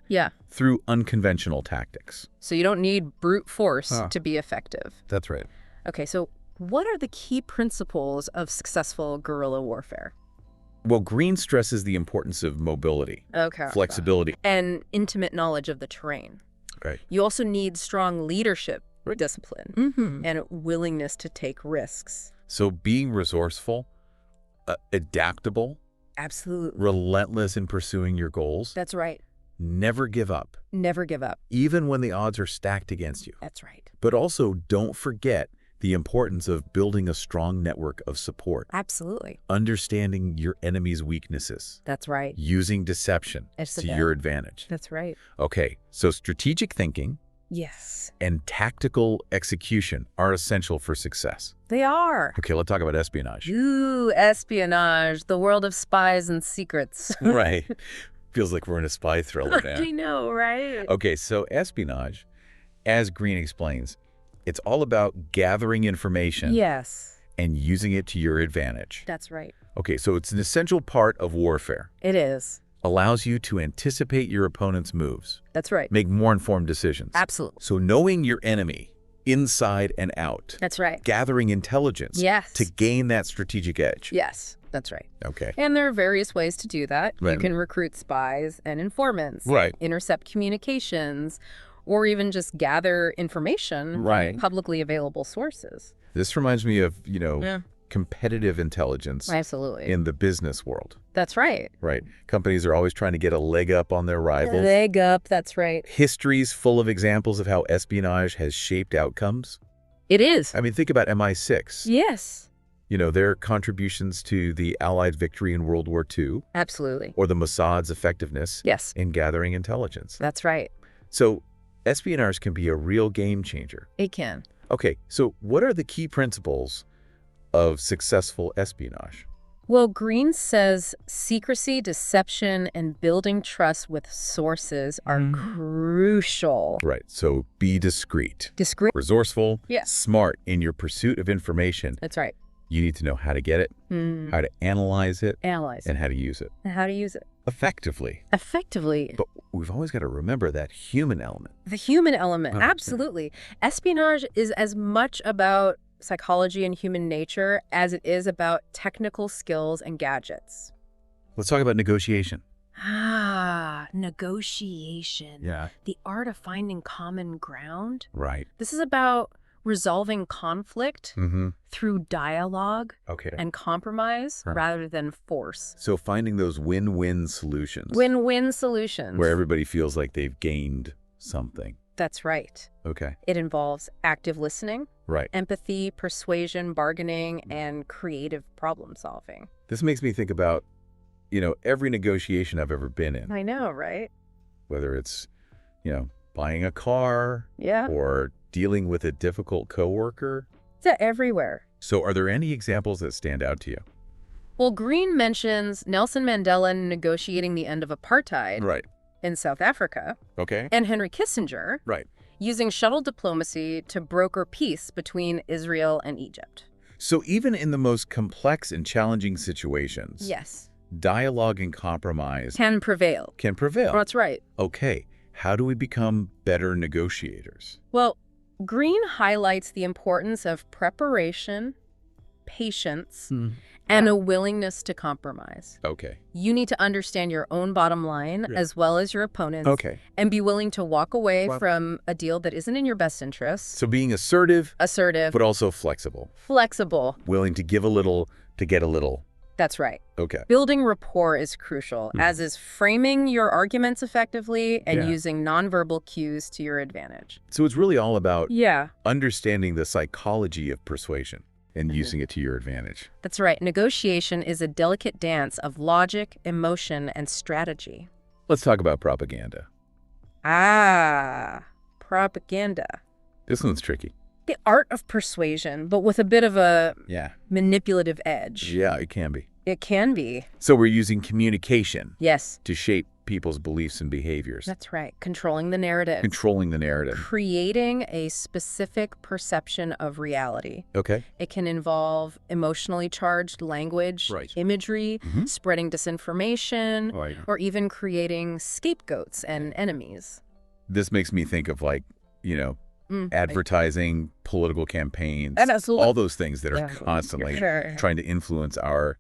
Speaker 1: through unconventional tactics.
Speaker 2: So you don't need brute force to be effective.
Speaker 1: That's right.
Speaker 2: Okay, so what are the key principles of successful guerrilla warfare?
Speaker 1: Well, Green stresses the importance of mobility, flexibility,
Speaker 2: and intimate knowledge of the terrain.
Speaker 1: Right.
Speaker 2: You also need strong leadership discipline and willingness to take risks.
Speaker 1: So being resourceful, adaptable,
Speaker 2: absolutely,
Speaker 1: relentless in pursuing your goals.
Speaker 2: That's right.
Speaker 1: Never give up.
Speaker 2: Never give up.
Speaker 1: Even when the odds are stacked against you.
Speaker 2: That's right.
Speaker 1: But also don't forget the importance of building a strong network of support.
Speaker 2: Absolutely.
Speaker 1: Understanding your enemy's weaknesses.
Speaker 2: That's right.
Speaker 1: Using deception to your advantage.
Speaker 2: That's right.
Speaker 1: Okay, so strategic thinking and tactical execution are essential for success.
Speaker 2: They are.
Speaker 1: Okay, let's talk about espionage.
Speaker 2: Ooh, espionage, the world of spies and secrets.
Speaker 1: Right. Feels like we're in a spy thriller now.
Speaker 2: I know, right?
Speaker 1: Okay, so espionage, as Green explains, it's all about gathering information and using it to your advantage.
Speaker 2: That's right.
Speaker 1: Okay, so it's an essential part of warfare.
Speaker 2: It is.
Speaker 1: Allows you to anticipate your opponent's moves.
Speaker 2: That's right.
Speaker 1: Make more informed decisions.
Speaker 2: Absolutely.
Speaker 1: So knowing your enemy inside and out.
Speaker 2: That's right.
Speaker 1: Gathering intelligence to gain that strategic edge.
Speaker 2: Yes, that's right.
Speaker 1: Okay.
Speaker 2: And there are various ways to do that. You can recruit spies and informants. Intercept communications, or even just gather information from publicly available sources.
Speaker 1: This reminds me of, competitive intelligence in the business world.
Speaker 2: That's right.
Speaker 1: Right. Companies are always trying to get a leg up on their rivals.
Speaker 2: Leg up, that's right.
Speaker 1: History's full of examples of how espionage has shaped outcomes.
Speaker 2: It is.
Speaker 1: I mean, think about MI6.
Speaker 2: Yes.
Speaker 1: Their contributions to the Allied victory in World War II.
Speaker 2: Absolutely.
Speaker 1: Or the Mossad's effectiveness in gathering intelligence.
Speaker 2: That's right.
Speaker 1: So espionage can be a real game changer.
Speaker 2: It can.
Speaker 1: Okay, so what are the key principles of successful espionage?
Speaker 2: Well, Green says secrecy, deception, and building trust with sources are crucial.
Speaker 1: Right, so be discreet. Resourceful, smart in your pursuit of information.
Speaker 2: That's right.
Speaker 1: You need to know how to get it, how to analyze it, and how to use it.
Speaker 2: And how to use it.
Speaker 1: Effectively.
Speaker 2: But
Speaker 1: we've always got to remember that human element.
Speaker 2: The human element, absolutely. Espionage is as much about psychology and human nature as it is about technical skills and gadgets.
Speaker 1: Let's talk about negotiation.
Speaker 2: Negotiation.
Speaker 1: Yeah.
Speaker 2: The art of finding common ground.
Speaker 1: Right.
Speaker 2: This is about resolving conflict through dialogue and compromise rather than force.
Speaker 1: So finding those win-win solutions.
Speaker 2: Win-win solutions.
Speaker 1: Where everybody feels like they've gained something.
Speaker 2: That's right.
Speaker 1: Okay.
Speaker 2: It involves active listening,
Speaker 1: right,
Speaker 2: empathy, persuasion, bargaining, and creative problem solving.
Speaker 1: This makes me think about, every negotiation I've ever been in.
Speaker 2: I know, right?
Speaker 1: Whether it's, buying a car or dealing with a difficult coworker.
Speaker 2: It's everywhere.
Speaker 1: So are there any examples that stand out to you?
Speaker 2: Well, Green mentions Nelson Mandela negotiating the end of apartheid in South Africa.
Speaker 1: Okay.
Speaker 2: And Henry Kissinger using shuttle diplomacy to broker peace between Israel and Egypt.
Speaker 1: So even in the most complex and challenging situations, dialogue and compromise
Speaker 2: can prevail. That's right.
Speaker 1: Okay. How do we become better negotiators?
Speaker 2: Well, Green highlights the importance of preparation, patience, and a willingness to compromise.
Speaker 1: Okay.
Speaker 2: You need to understand your own bottom line as well as your opponent's. And be willing to walk away from a deal that isn't in your best interest.
Speaker 1: So being assertive, but also flexible. Willing to give a little to get a little.
Speaker 2: That's right.
Speaker 1: Okay.
Speaker 2: Building rapport is crucial, as is framing your arguments effectively and using nonverbal cues to your advantage.
Speaker 1: So it's really all about understanding the psychology of persuasion and using it to your advantage.
Speaker 2: That's right. Negotiation is a delicate dance of logic, emotion, and strategy.
Speaker 1: Let's talk about propaganda.
Speaker 2: Propaganda.
Speaker 1: This one's tricky.
Speaker 2: The art of persuasion, but with a bit of a manipulative edge.
Speaker 1: Yeah, it can be.
Speaker 2: It can be.
Speaker 1: So we're using communication.
Speaker 2: Yes.
Speaker 1: To shape people's beliefs and behaviors.
Speaker 2: That's right. Controlling the narrative. Creating a specific perception of reality.
Speaker 1: Okay.
Speaker 2: It can involve emotionally charged language, imagery, spreading disinformation, or even creating scapegoats and enemies.
Speaker 1: This makes me think of advertising, political campaigns, all those things that are constantly trying to influence our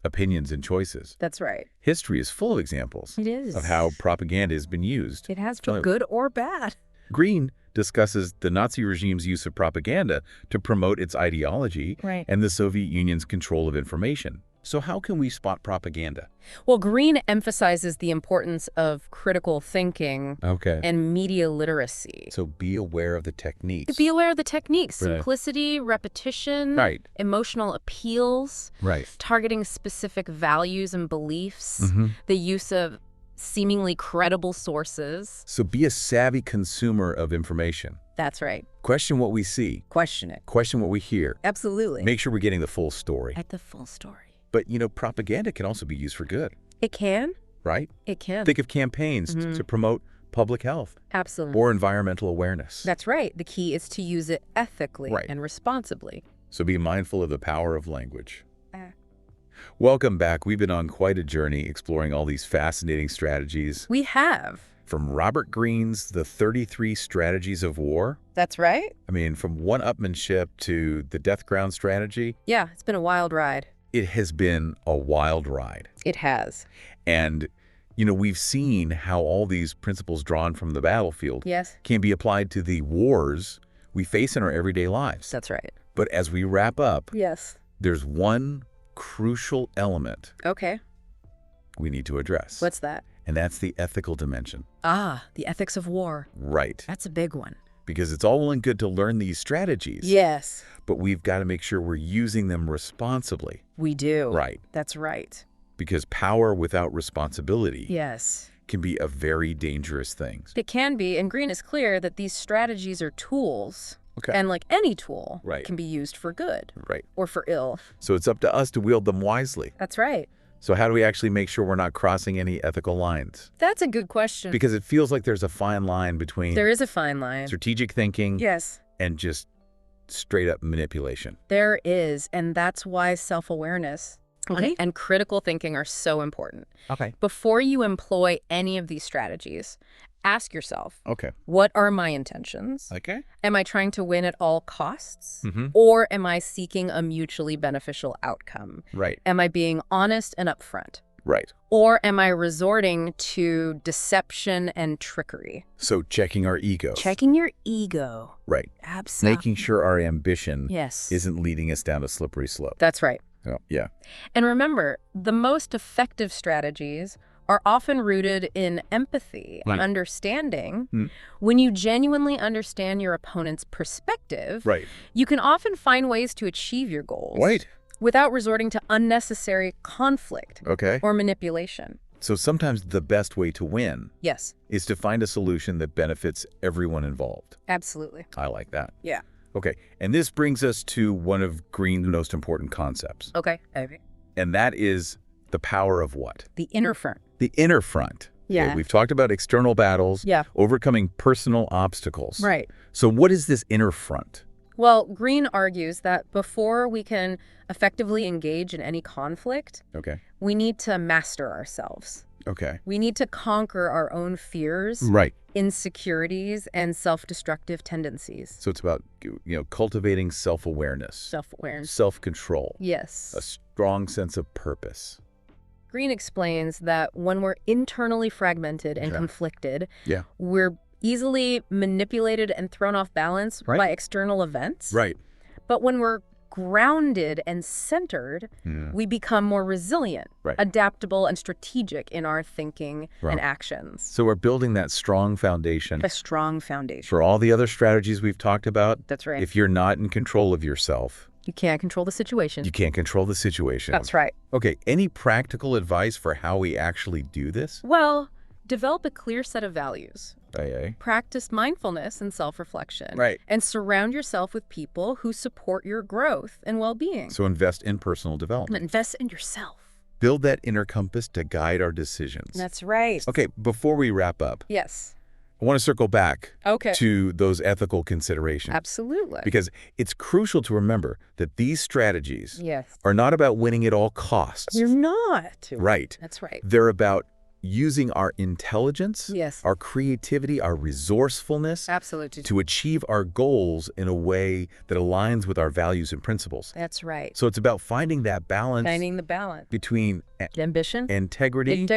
Speaker 1: opinions and choices.
Speaker 2: That's right.
Speaker 1: History is full of examples of how propaganda has been used.
Speaker 2: It has, for good or bad.
Speaker 1: Green discusses the Nazi regime's use of propaganda to promote its ideology and the Soviet Union's control of information. So how can we spot propaganda?
Speaker 2: Well, Green emphasizes the importance of critical thinking and media literacy.
Speaker 1: So be aware of the techniques.
Speaker 2: Simplicity, repetition, emotional appeals, targeting specific values and beliefs, the use of seemingly credible sources.
Speaker 1: So be a savvy consumer of information.
Speaker 2: That's right.
Speaker 1: Question what we see.
Speaker 2: Question it.
Speaker 1: Question what we hear.
Speaker 2: Absolutely.
Speaker 1: Make sure we're getting the full story.
Speaker 2: The full story.
Speaker 1: But, propaganda can also be used for good.
Speaker 2: It can.
Speaker 1: Right?
Speaker 2: It can.
Speaker 1: Think of campaigns to promote public health.
Speaker 2: Absolutely.
Speaker 1: Or environmental awareness.
Speaker 2: That's right. The key is to use it ethically and responsibly.
Speaker 1: So be mindful of the power of language. Welcome back. We've been on quite a journey exploring all these fascinating strategies.
Speaker 2: We have.
Speaker 1: From Robert Greene's The 33 Strategies of War.
Speaker 2: That's right.
Speaker 1: I mean, from one-upmanship to the death ground strategy.
Speaker 2: Yeah, it's been a wild ride.
Speaker 1: It has been a wild ride.
Speaker 2: It has.
Speaker 1: And, we've seen how all these principles drawn from the battlefield can be applied to the wars we face in our everyday lives.
Speaker 2: That's right.
Speaker 1: But as we wrap up,
Speaker 2: there's
Speaker 1: one crucial element we need to address.
Speaker 2: What's that?
Speaker 1: And that's the ethical dimension.
Speaker 2: The ethics of war.
Speaker 1: Right.
Speaker 2: That's a big one.
Speaker 1: Because it's all well and good to learn these strategies.
Speaker 2: Yes.
Speaker 1: But we've got to make sure we're using them responsibly.
Speaker 2: We do.
Speaker 1: Right.
Speaker 2: That's right.
Speaker 1: Because power without responsibility can be a very dangerous thing.
Speaker 2: It can be, and Green is clear that these strategies are tools. And like any tool, can be used for good or for ill.
Speaker 1: So it's up to us to wield them wisely.
Speaker 2: That's right.
Speaker 1: So how do we actually make sure we're not crossing any ethical lines?
Speaker 2: That's a good question.
Speaker 1: Because it feels like there's a fine line between...
Speaker 2: There is a fine line.
Speaker 1: Strategic thinking and just straight up manipulation.
Speaker 2: There is, and that's why self-awareness and critical thinking are so important. Before you employ any of these strategies, Ask yourself,
Speaker 1: Okay.
Speaker 2: what are my intentions?
Speaker 1: Okay.
Speaker 2: Am I trying to win at all costs? Or am I seeking a mutually beneficial outcome?
Speaker 1: Right.
Speaker 2: Am I being honest and upfront?
Speaker 1: Right.
Speaker 2: Or am I resorting to deception and trickery?
Speaker 1: So checking our ego.
Speaker 2: Checking your ego.
Speaker 1: Right.
Speaker 2: Absolutely.
Speaker 1: Making sure our ambition
Speaker 2: Yes.
Speaker 1: isn't leading us down a slippery slope.
Speaker 2: That's right.
Speaker 1: Oh, yeah.
Speaker 2: And remember, the most effective strategies are often rooted in empathy and understanding. When you genuinely understand your opponent's perspective, you can often find ways to achieve your goals without resorting to unnecessary conflict or manipulation.
Speaker 1: So sometimes the best way to win is to find a solution that benefits everyone involved.
Speaker 2: Absolutely.
Speaker 1: I like that.
Speaker 2: Yeah.
Speaker 1: Okay, and this brings us to one of Green's most important concepts.
Speaker 2: Okay.
Speaker 1: And that is the power of what?
Speaker 2: The inner front.
Speaker 1: The inner front.
Speaker 2: Yeah.
Speaker 1: Okay, we've talked about external battles, overcoming personal obstacles.
Speaker 2: Right.
Speaker 1: So what is this inner front?
Speaker 2: Well, Green argues that before we can effectively engage in any conflict, we need to master ourselves. We need to conquer our own fears, insecurities, and self-destructive tendencies.
Speaker 1: So it's about, cultivating self-awareness. Self-control.
Speaker 2: Yes.
Speaker 1: A strong sense of purpose.
Speaker 2: Green explains that when we're internally fragmented and conflicted, we're easily manipulated and thrown off balance by external events. But when we're grounded and centered, we become more resilient, adaptable, and strategic in our thinking and actions.
Speaker 1: So we're building that strong foundation.
Speaker 2: A strong foundation.
Speaker 1: For all the other strategies we've talked about.
Speaker 2: That's right.
Speaker 1: If you're not in control of yourself,
Speaker 2: you can't control the situation.
Speaker 1: You can't control the situation.
Speaker 2: That's right.
Speaker 1: Okay, any practical advice for how we actually do this?
Speaker 2: Well, develop a clear set of values. Practice mindfulness and self-reflection. And surround yourself with people who support your growth and well-being.
Speaker 1: So invest in personal development.
Speaker 2: Invest in yourself.
Speaker 1: Build that inner compass to guide our decisions.
Speaker 2: That's right.
Speaker 1: Okay, before we wrap up.
Speaker 2: Yes.
Speaker 1: I want to circle back to those ethical considerations.
Speaker 2: Absolutely.
Speaker 1: Because it's crucial to remember that these strategies are not about winning at all costs.
Speaker 2: You're not.
Speaker 1: Right.
Speaker 2: That's right.
Speaker 1: They're about using our intelligence, our creativity, our resourcefulness to achieve our goals in a way that aligns with our values and principles.
Speaker 2: That's right.
Speaker 1: So it's about finding that balance.
Speaker 2: Finding the balance.
Speaker 1: Between
Speaker 2: ambition,
Speaker 1: integrity,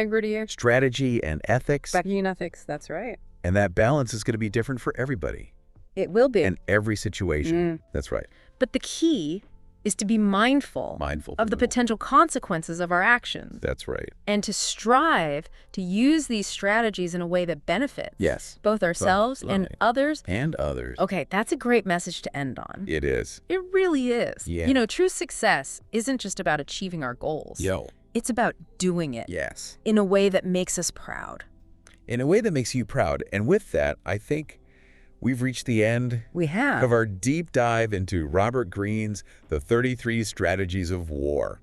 Speaker 1: strategy, and ethics.
Speaker 2: That's right.
Speaker 1: And that balance is going to be different for everybody.
Speaker 2: It will be.
Speaker 1: In every situation. That's right.
Speaker 2: But the key is to be mindful of the potential consequences of our actions.
Speaker 1: That's right.
Speaker 2: And to strive to use these strategies in a way that benefits both ourselves and others. Okay, that's a great message to end on.
Speaker 1: It is.
Speaker 2: It really is.
Speaker 1: Yeah.
Speaker 2: True success isn't just about achieving our goals. It's about doing it. In a way that makes us proud.
Speaker 1: In a way that makes you proud. And with that, I think we've reached the end of our deep dive into Robert Greene's The 33 Strategies of War.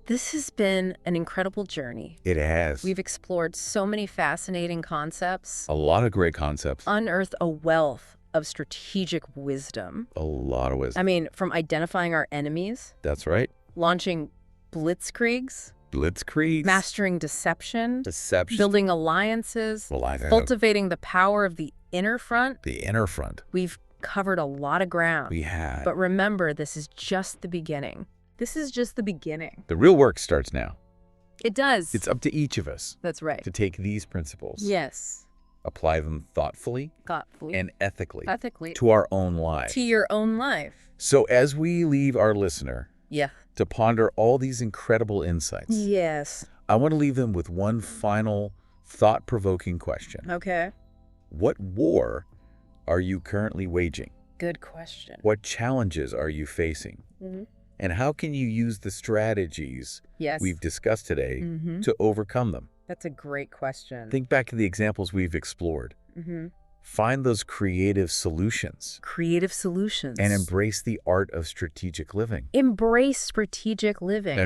Speaker 2: This has been an incredible journey.
Speaker 1: It has.
Speaker 2: We've explored so many fascinating concepts.
Speaker 1: A lot of great concepts.
Speaker 2: Unearthed a wealth of strategic wisdom.
Speaker 1: A lot of wisdom.
Speaker 2: I mean, from identifying our enemies.
Speaker 1: That's right.
Speaker 2: Launching blitzkriegs. Mastering deception. Building alliances. Cultivating the power of the inner front. We've covered a lot of ground.
Speaker 1: We have.
Speaker 2: But remember, this is just the beginning. This is just the beginning.
Speaker 1: The real work starts now.
Speaker 2: It does.
Speaker 1: It's up to each of us.
Speaker 2: That's right.
Speaker 1: To take these principles.
Speaker 2: Yes.
Speaker 1: Apply them thoughtfully. And ethically. To our own lives.
Speaker 2: To your own life.
Speaker 1: So as we leave our listener. To ponder all these incredible insights. I want to leave them with one final thought-provoking question. What war are you currently waging?
Speaker 2: Good question.
Speaker 1: What challenges are you facing? And how can you use the strategies we've discussed today to overcome them?
Speaker 2: That's a great question.
Speaker 1: Think back to the examples we've explored. Find those creative solutions. And embrace the art of strategic living. And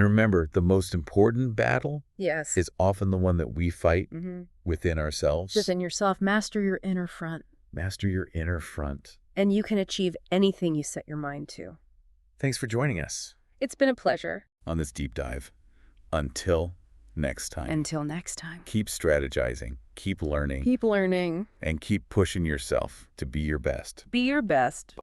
Speaker 1: remember, the most important battle is often the one that we fight within ourselves.
Speaker 2: Within yourself. Master your inner front. And you can achieve anything you set your mind to.
Speaker 1: Thanks for joining us.
Speaker 2: It's been a pleasure.
Speaker 1: On this deep dive. Until next time.
Speaker 2: Until next time.
Speaker 1: Keep strategizing, keep learning.
Speaker 2: Keep learning.
Speaker 1: And keep pushing yourself to be your best.
Speaker 2: Be your best.